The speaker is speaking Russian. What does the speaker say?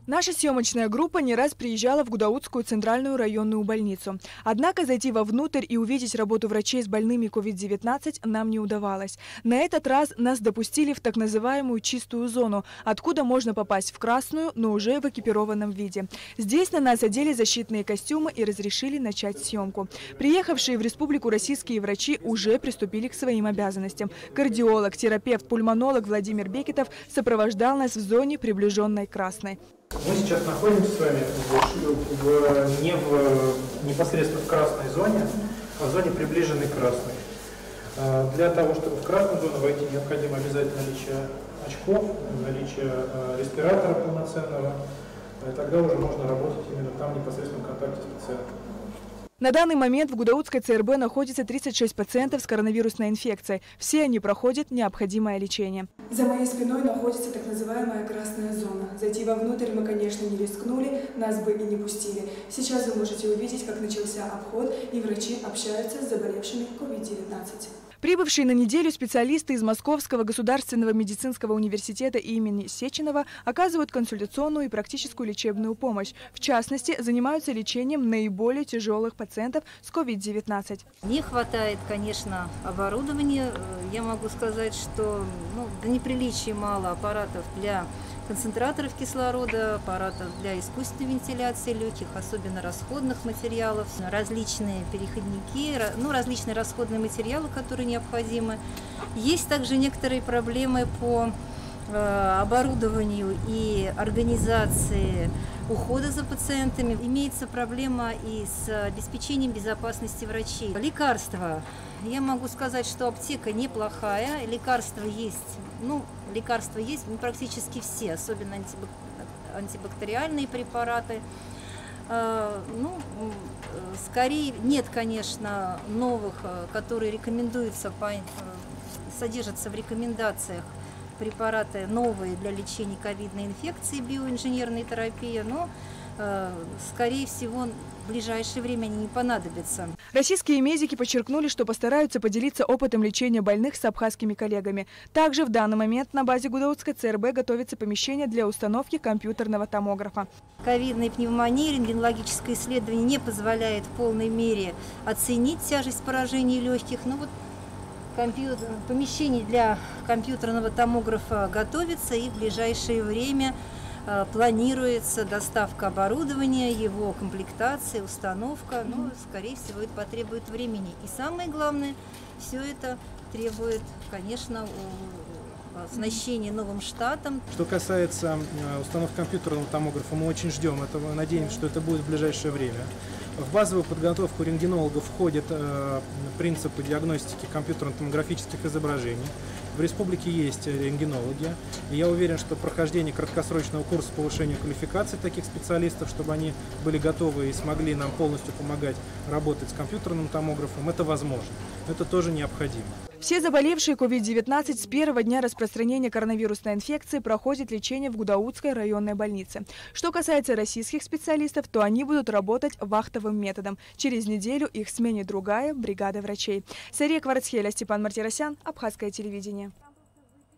Наша съемочная группа не раз приезжала в Гудаутскую центральную районную больницу. Однако зайти вовнутрь и увидеть работу врачей с больными COVID-19 нам не удавалось. На этот раз нас допустили в так называемую чистую зону, откуда можно попасть в красную, но уже в экипированном виде. Здесь на нас одели защитные костюмы и разрешили начать съемку. Приехавшие в республику российские врачи уже приступили к своим обязанностям. Кардиолог, терапевт, пульмонолог Владимир Бекетов сопровождал нас в зоне, приближенной к красной. Мы сейчас находимся с вами непосредственно в красной зоне, а в зоне приближенной к красной. Для того, чтобы в красную зону войти, необходимо обязательно наличие очков, наличие респиратора полноценного. И тогда уже можно работать именно там, непосредственно в контакте с пациентом. На данный момент в Гудаутской ЦРБ находится 36 пациентов с коронавирусной инфекцией. Все они проходят необходимое лечение. За моей спиной находится так называемая красная зона. Зайти вовнутрь мы, конечно, не рискнули, нас бы и не пустили. Сейчас вы можете увидеть, как начался обход, и врачи общаются с заболевшими COVID-19. Прибывшие на неделю специалисты из Московского государственного медицинского университета имени Сеченова оказывают консультационную и практическую лечебную помощь. В частности, занимаются лечением наиболее тяжелых пациентов с COVID-19. Не хватает, конечно, оборудования. Я могу сказать, что до неприличия мало аппаратов для концентраторов кислорода, аппаратов для искусственной вентиляции легких, особенно расходных материалов, различные переходники, различные расходные материалы, которые необходимы. Есть также некоторые проблемы по оборудованию и организации ухода за пациентами. Имеется проблема и с обеспечением безопасности врачей. Лекарства. Я могу сказать, что аптека неплохая, лекарства есть. Лекарства есть практически все, особенно антибактериальные препараты. Скорее нет, конечно, новых, которые рекомендуются, содержатся в рекомендациях препараты новые для лечения ковидной инфекции, биоинженерной терапии, но, скорее всего, в ближайшее время они не понадобятся. Российские медики подчеркнули, что постараются поделиться опытом лечения больных с абхазскими коллегами. Также в данный момент на базе Гудаутской ЦРБ готовится помещение для установки компьютерного томографа. Ковидная пневмония, рентгенологическое исследование не позволяет в полной мере оценить тяжесть поражений легких. Помещение для компьютерного томографа готовится, и в ближайшее время планируется доставка оборудования, его комплектация, установка. Но, скорее всего, это потребует времени. И самое главное, все это требует, конечно, оснащения новым штатом. Что касается установки компьютерного томографа, мы очень ждем этого, надеемся, что это будет в ближайшее время. В базовую подготовку рентгенологов входят принципы диагностики компьютерно-томографических изображений. В республике есть рентгенологи, и я уверен, что прохождение краткосрочного курса повышения квалификации таких специалистов, чтобы они были готовы и смогли нам полностью помогать работать с компьютерным томографом, это возможно. Это тоже необходимо. Все заболевшие COVID-19 с первого дня распространения коронавирусной инфекции проходят лечение в Гудаутской районной больнице. Что касается российских специалистов, то они будут работать вахтовым методом. Через неделю их сменит другая бригада врачей. Сария Кварцхеля, Степан Мартиросян, Абхазское телевидение.